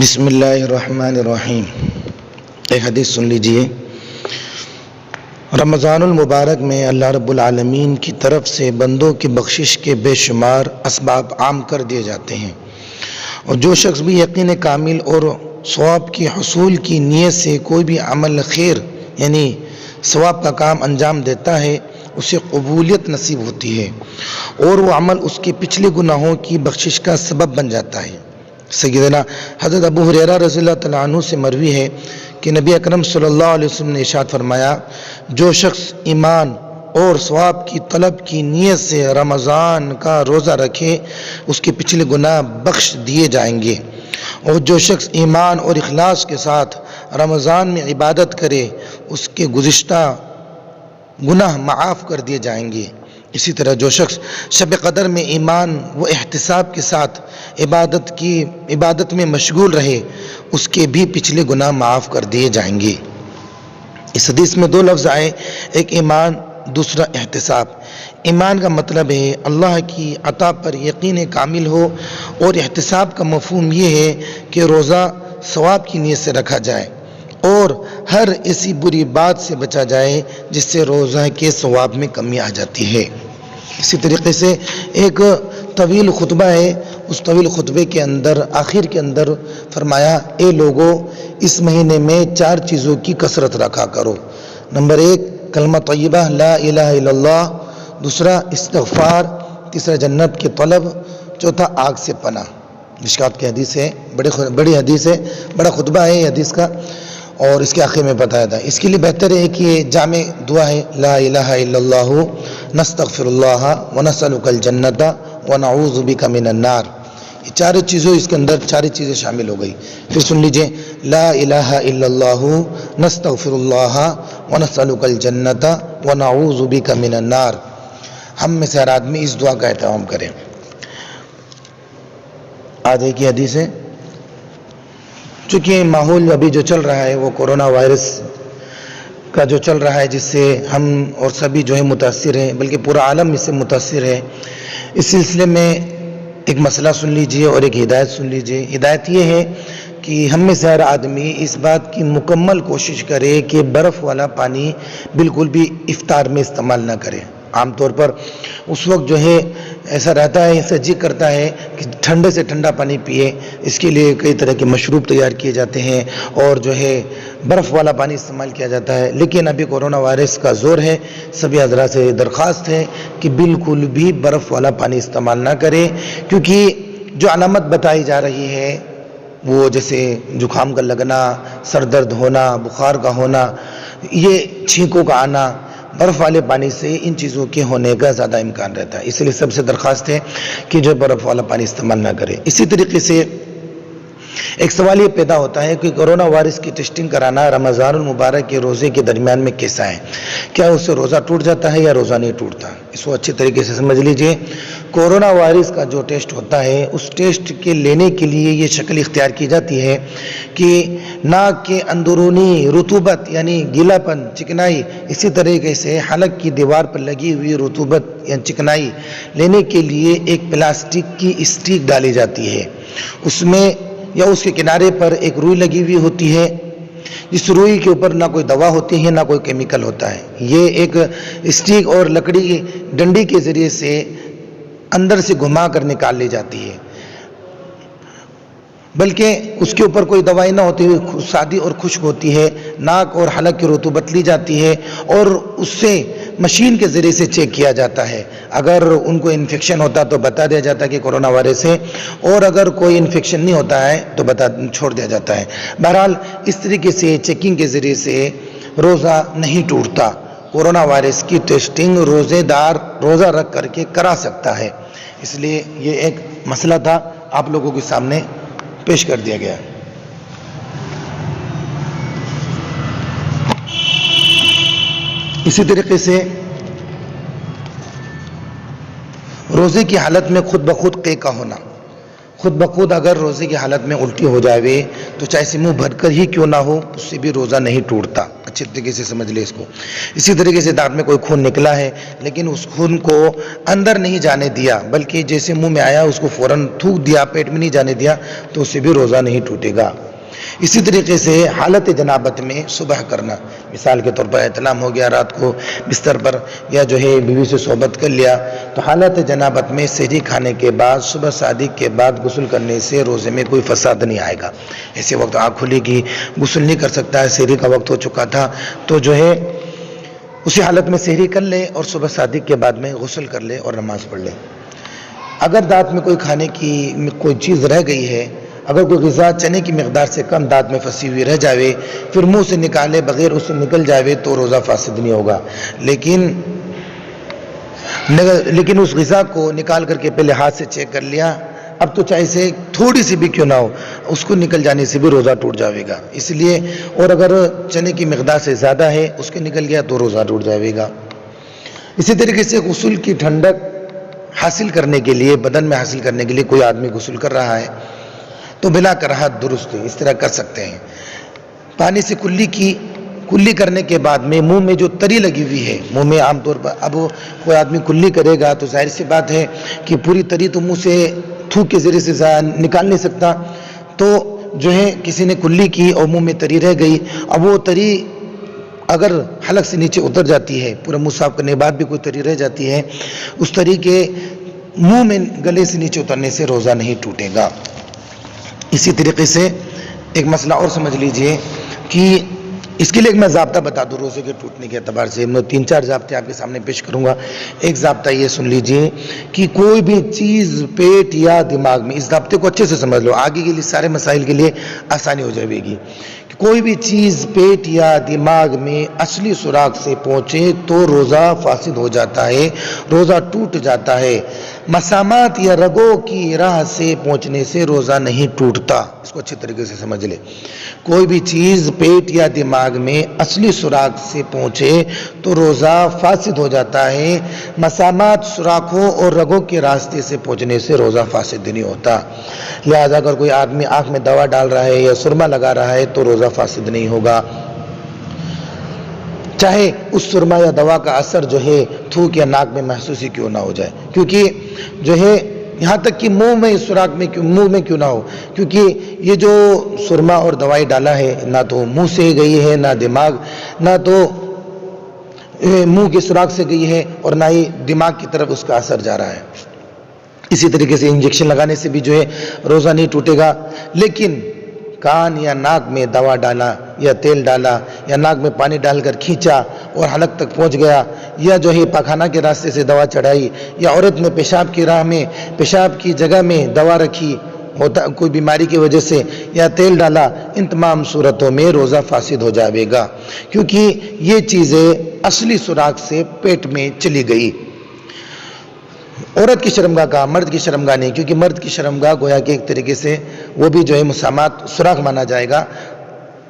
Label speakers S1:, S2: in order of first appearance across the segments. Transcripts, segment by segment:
S1: بسم اللہ الرحمن الرحیم۔ ایک حدیث سن لیجئے۔ رمضان المبارک میں اللہ رب العالمین کی طرف سے بندوں کی بخشش کے بے شمار اسباب عام کر دیے جاتے ہیں، اور جو شخص بھی یقین کامل اور ثواب کی حصول کی نیت سے کوئی بھی عمل خیر یعنی ثواب کا کام انجام دیتا ہے، اسے قبولیت نصیب ہوتی ہے اور وہ عمل اس کے پچھلے گناہوں کی بخشش کا سبب بن جاتا ہے۔ سیدنا حضرت ابو ہریرہ رضی اللہ تعالیٰ عنہ سے مروی ہے کہ نبی اکرم صلی اللہ علیہ وسلم نے ارشاد فرمایا، جو شخص ایمان اور ثواب کی طلب کی نیت سے رمضان کا روزہ رکھے اس کے پچھلے گناہ بخش دیے جائیں گے، اور جو شخص ایمان اور اخلاص کے ساتھ رمضان میں عبادت کرے اس کے گزشتہ گناہ معاف کر دیے جائیں گے۔ اسی طرح جو شخص شب قدر میں ایمان و احتساب کے ساتھ عبادت میں مشغول رہے اس کے بھی پچھلے گناہ معاف کر دیے جائیں گے۔ اس حدیث میں دو لفظ آئے، ایک ایمان، دوسرا احتساب۔ ایمان کا مطلب ہے اللہ کی عطا پر یقین کامل ہو، اور احتساب کا مفہوم یہ ہے کہ روزہ ثواب کی نیت سے رکھا جائے اور ہر ایسی بری بات سے بچا جائے جس سے روزہ کے ثواب میں کمی آ جاتی ہے۔ اسی طریقے سے ایک طویل خطبہ ہے، اس طویل خطبے کے اندر آخر کے اندر فرمایا، اے لوگو، اس مہینے میں 4 چیزوں کی کثرت رکھا کرو۔ نمبر 1 کلمہ طیبہ لا الہ الا اللہ، دوسرا استغفار، تیسرا جنت کی طلب، چوتھا آگ سے پناہ۔ مشکات کی حدیث ہے، بڑی حدیث ہے، بڑا خطبہ ہے یہ حدیث کا، اور اس کے آخر میں بتایا تھا۔ اس کے لیے بہتر ہے کہ یہ جامع دعا ہے، لا الہ الا اللہ نستغفر اللہ ونسألک الجنت ونعوذ بک من النار۔ یہ 4 چیزوں اس کے اندر 4 چیزیں شامل ہو گئی۔ پھر سن لیجئے، لا الہ الا اللہ نستغفر اللہ ونسألک الجنت ونعوذ بک من النار۔ ہم میں سے ہر آدمی اس دعا کا اہتمام کریں۔ آج کی حدیث ہے، چونکہ ماحول ابھی جو چل رہا ہے وہ کورونا وائرس کا جو چل رہا ہے، جس سے ہم اور سبھی جو ہے متاثر ہیں، بلکہ پورا عالم اس سے متاثر ہے۔ اس سلسلے میں ایک مسئلہ سن لیجئے اور ایک ہدایت سن لیجئے۔ ہدایت یہ ہے کہ ہم میں سے ہر آدمی اس بات کی مکمل کوشش کرے کہ برف والا پانی بالکل بھی افطار میں استعمال نہ کرے۔ عام طور پر اس وقت جو ہے ایسا رہتا ہے، ایسا جی کرتا ہے کہ ٹھنڈے سے ٹھنڈا پانی پیے، اس کے لیے کئی طرح کے مشروب تیار کیے جاتے ہیں اور جو ہے برف والا پانی استعمال کیا جاتا ہے۔ لیکن ابھی کورونا وائرس کا زور ہے، سبھی حضرات سے درخواست ہے کہ بالکل بھی برف والا پانی استعمال نہ کرے، کیونکہ جو علامت بتائی جا رہی ہے وہ جیسے زکام کا لگنا، سر درد ہونا، بخار کا ہونا، یہ چھینکوں کا آنا، برف والے پانی سے ان چیزوں کے ہونے کا زیادہ امکان رہتا ہے۔ اس لیے سب سے درخواست ہے کہ جو برف والا پانی استعمال نہ کرے۔ اسی طریقے سے ایک سوال یہ پیدا ہوتا ہے کہ کورونا وائرس کی ٹیسٹنگ کرانا رمضان المبارک کے روزے کے درمیان میں کیسا ہے؟ کیا اس سے روزہ ٹوٹ جاتا ہے یا روزہ نہیں ٹوٹتا؟ اس کو اچھی طریقے سے سمجھ لیجئے۔ کورونا وائرس کا جو ٹیسٹ ہوتا ہے، اس ٹیسٹ کے لینے کے لیے یہ شکل اختیار کی جاتی ہے کہ ناک کے اندرونی رطوبت یعنی گیلا پن، چکنائی، اسی طریقے سے حلق کی دیوار پر لگی ہوئی رطوبت یا چکنائی لینے کے لیے ایک پلاسٹک کی اسٹک ڈالی جاتی ہے۔ اس میں یا اس کے کنارے پر ایک روئی لگی ہوئی ہوتی ہے، جس روئی کے اوپر نہ کوئی دوا ہوتی ہے نہ کوئی کیمیکل ہوتا ہے۔ یہ ایک اسٹک اور لکڑی کی ڈنڈی کے ذریعے سے اندر سے گھما کر نکال لی جاتی ہے، بلکہ اس کے اوپر کوئی دوائی نہ ہوتی ہوئی سادی اور خشک ہوتی ہے۔ ناک اور حلق کی رطوبت لی جاتی ہے اور اس سے مشین کے ذریعے سے چیک کیا جاتا ہے۔ اگر ان کو انفیکشن ہوتا تو بتا دیا جاتا ہے کہ کورونا وائرس ہے، اور اگر کوئی انفیکشن نہیں ہوتا ہے تو چھوڑ دیا جاتا ہے۔ بہرحال اس طریقے سے چیکنگ کے ذریعے سے روزہ نہیں ٹوٹتا۔ کورونا وائرس کی ٹیسٹنگ روزے دار روزہ رکھ کر کے کرا سکتا ہے۔ اس لیے یہ ایک مسئلہ تھا، آپ لوگوں کے سامنے پیش کر دیا گیا۔ اسی طریقے سے روزے کی حالت میں خود بخود قے کا ہونا، خود بخود اگر روزے کی حالت میں الٹی ہو جائے تو چاہے سے منہ بھر کر ہی کیوں نہ ہو، اس سے بھی روزہ نہیں ٹوٹتا۔ اچھے طریقے سے سمجھ لے اس کو. اسی طریقے سے دانت میں کوئی خون نکلا ہے لیکن اس خون کو اندر نہیں جانے دیا بلکہ جیسے منہ میں آیا اس کو فوراً تھوک دیا, پیٹ میں نہیں جانے دیا, تو اس سے بھی روزہ نہیں ٹوٹے گا. اسی طریقے سے حالت جنابت میں صبح کرنا, مثال کے طور پر احتلام ہو گیا رات کو بستر پر یا جو ہے بیوی سے صحبت کر لیا, تو حالت جنابت میں سحری کھانے کے بعد صبح صادق کے بعد غسل کرنے سے روزے میں کوئی فساد نہیں آئے گا. ایسے وقت آنکھ کھلی کی غسل نہیں کر سکتا ہے, سحری کا وقت ہو چکا تھا, تو جو ہے اسی حالت میں سحری کر لے اور صبح صادق کے بعد میں غسل کر لے اور نماز پڑھ لے. اگر دانت میں کوئی کھانے کی کوئی چیز رہ گئی ہے, اگر کوئی غذا چنے کی مقدار سے کم دانت میں پھنسی ہوئی رہ جاوے, پھر منہ سے نکالے بغیر اس سے نکل جاوے تو روزہ فاسد نہیں ہوگا. لیکن اس غذا کو نکال کر کے پہلے ہاتھ سے چیک کر لیا, اب تو چاہے سے تھوڑی سی بھی کیوں نہ ہو, اس کو نکل جانے سے بھی روزہ ٹوٹ جاوے گا. اس لیے, اور اگر چنے کی مقدار سے زیادہ ہے اس کے نکل گیا تو روزہ ٹوٹ جاوے گا. اسی طریقے سے غسل کی ٹھنڈک حاصل کرنے کے لیے, بدن میں حاصل کرنے کے لیے کوئی آدمی غسل کر رہا ہے تو بلا کراہت درست ہے, اس طرح کر سکتے ہیں. پانی سے کلی کرنے کے بعد میں منہ میں جو تری لگی ہوئی ہے, منہ میں عام طور پر اب کوئی آدمی کلی کرے گا تو ظاہر سی بات ہے کہ پوری تری تو منہ سے تھوک کے ذریعے سے نکال نہیں سکتا, تو جو ہے کسی نے کلی کی اور منہ میں تری رہ گئی, اب وہ تری اگر حلق سے نیچے اتر جاتی ہے, پورا منہ صاف کرنے کے بعد بھی کوئی تری رہ جاتی ہے, اس تری کے منہ میں گلے سے نیچے اترنے سے روزہ نہیں ٹوٹے گا. اسی طریقے سے ایک مسئلہ اور سمجھ لیجئے کہ اس کے لیے ایک میں ضابطہ بتا دوں روزے کے ٹوٹنے کے اعتبار سے. میں 3-4 ضابطے آپ کے سامنے پیش کروں گا. ایک ضابطہ یہ سن لیجئے کہ کوئی بھی چیز پیٹ یا دماغ میں, اس ضابطے کو اچھے سے سمجھ لو, آگے کے لیے سارے مسائل کے لیے آسانی ہو جائے گی. کوئی بھی چیز پیٹ یا دماغ میں اصلی سوراخ سے پہنچے تو روزہ فاسد ہو جاتا ہے, روزہ ٹوٹ جاتا ہے. مسامات یا رگوں کی راہ سے پہنچنے سے روزہ نہیں ٹوٹتا. اس کو اچھے طریقے سے سمجھ لے. کوئی بھی چیز پیٹ یا دماغ میں اصلی سوراخ سے پہنچے تو روزہ فاسد ہو جاتا ہے. مسامات, سوراخوں اور رگوں کے راستے سے پہنچنے سے روزہ فاسد نہیں ہوتا. لہذا اگر کوئی آدمی آنکھ میں دوا ڈال رہا ہے یا سرما لگا رہا ہے تو روزہ فاسد نہیں ہوگا, چاہے اس سرما یا دوا کا اثر جو ہے تھوک یا ناک میں محسوس ہی کیوں نہ ہو جائے. کیونکہ جو ہے یہاں تک کہ منہ میں سوراخ میں منہ میں کیوں نہ ہو, کیونکہ یہ جو سرما اور دوائی ڈالا ہے نہ تو منہ سے گئی ہے, نہ دماغ, نہ تو منہ کے سوراخ سے گئی ہے, اور نہ ہی دماغ کی طرف اس کا اثر جا رہا ہے. اسی طریقے سے انجیکشن لگانے سے بھی جو ہے روزہ نہیں ٹوٹے گا. لیکن کان یا ناک میں دوا ڈالا یا تیل ڈالا یا ناک میں پانی ڈال کر کھینچا اور حلق تک پہنچ گیا, یا جو ہے پاخانہ کے راستے سے دوا چڑھائی, یا عورت نے پیشاب کی راہ میں پیشاب کی جگہ میں دوا رکھی ہوتا کوئی بیماری کی وجہ سے, یا تیل ڈالا, ان تمام صورتوں میں روزہ فاسد ہو جائے گا, کیونکہ یہ چیزیں اصلی سوراخ سے پیٹ میں چلی گئی. عورت کی شرمگاہ کا, مرد کی شرمگاہ نہیں, کیونکہ مرد کی شرمگاہ گویا کہ ایک طریقے سے وہ بھی جو ہے مسامات سوراخ مانا جائے گا,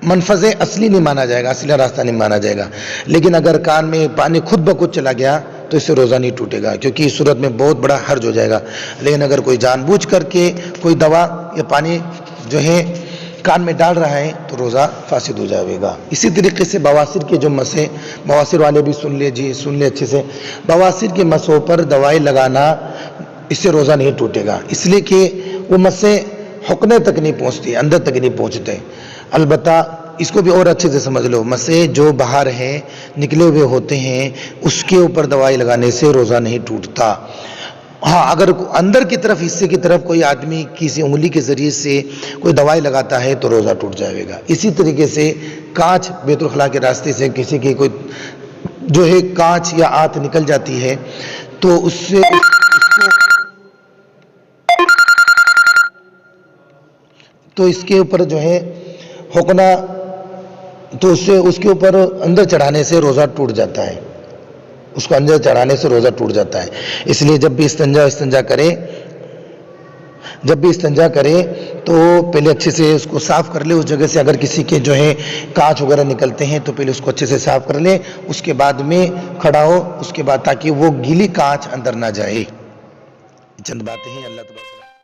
S1: منفذ اصلی نہیں مانا جائے گا, اصلی راستہ نہیں مانا جائے گا. لیکن اگر کان میں پانی خود بخود چلا گیا تو اس سے روزہ نہیں ٹوٹے گا, کیونکہ اس صورت میں بہت بڑا حرج ہو جائے گا. لیکن اگر کوئی جان بوجھ کر کے کوئی دوا یا پانی جو ہے کان میں ڈال رہا ہے تو روزہ فاسد ہو جائے گا. اسی طریقے سے بواسیر کے جو مسیں, بواسیر والے بھی سن لے اچھے سے, بواسیر کے مسوں پر دوائی لگانا اس سے روزہ نہیں ٹوٹے گا, اس لیے کہ وہ مسیں حقنے تک نہیں پہنچتی, اندر تک نہیں پہنچتے. البتہ اس کو بھی اور اچھے سے سمجھ لو, مسیں جو باہر ہیں نکلے ہوئے ہوتے ہیں اس کے اوپر دوائی لگانے سے روزہ نہیں ٹوٹتا. ہاں, اگر اندر کی طرف حصے کی طرف کوئی آدمی کسی انگلی کے ذریعے سے کوئی دوائی لگاتا ہے تو روزہ ٹوٹ جائے گا. اسی طریقے سے کانچ بیت الخلاء کے راستے سے کسی کی کوئی جو ہے کانچ یا آنت نکل جاتی ہے تو اس سے تو اس کے اوپر جو ہے حقنہ, تو اس کے اوپر اندر چڑھانے سے روزہ ٹوٹ جاتا ہے, اس کو اندر چڑھانے سے روزہ ٹوٹ جاتا ہے. اس لیے جب بھی استنجا کرے تو پہلے اچھے سے اس کو صاف کر لے اس جگہ سے. اگر کسی کے جو ہے کانچ وغیرہ نکلتے ہیں تو پہلے اس کو اچھے سے صاف کر لے, اس کے بعد میں کھڑا ہو, اس کے بعد تاکہ وہ گیلی کانچ اندر نہ جائے. چند باتیں ہیں. اللہ تبارک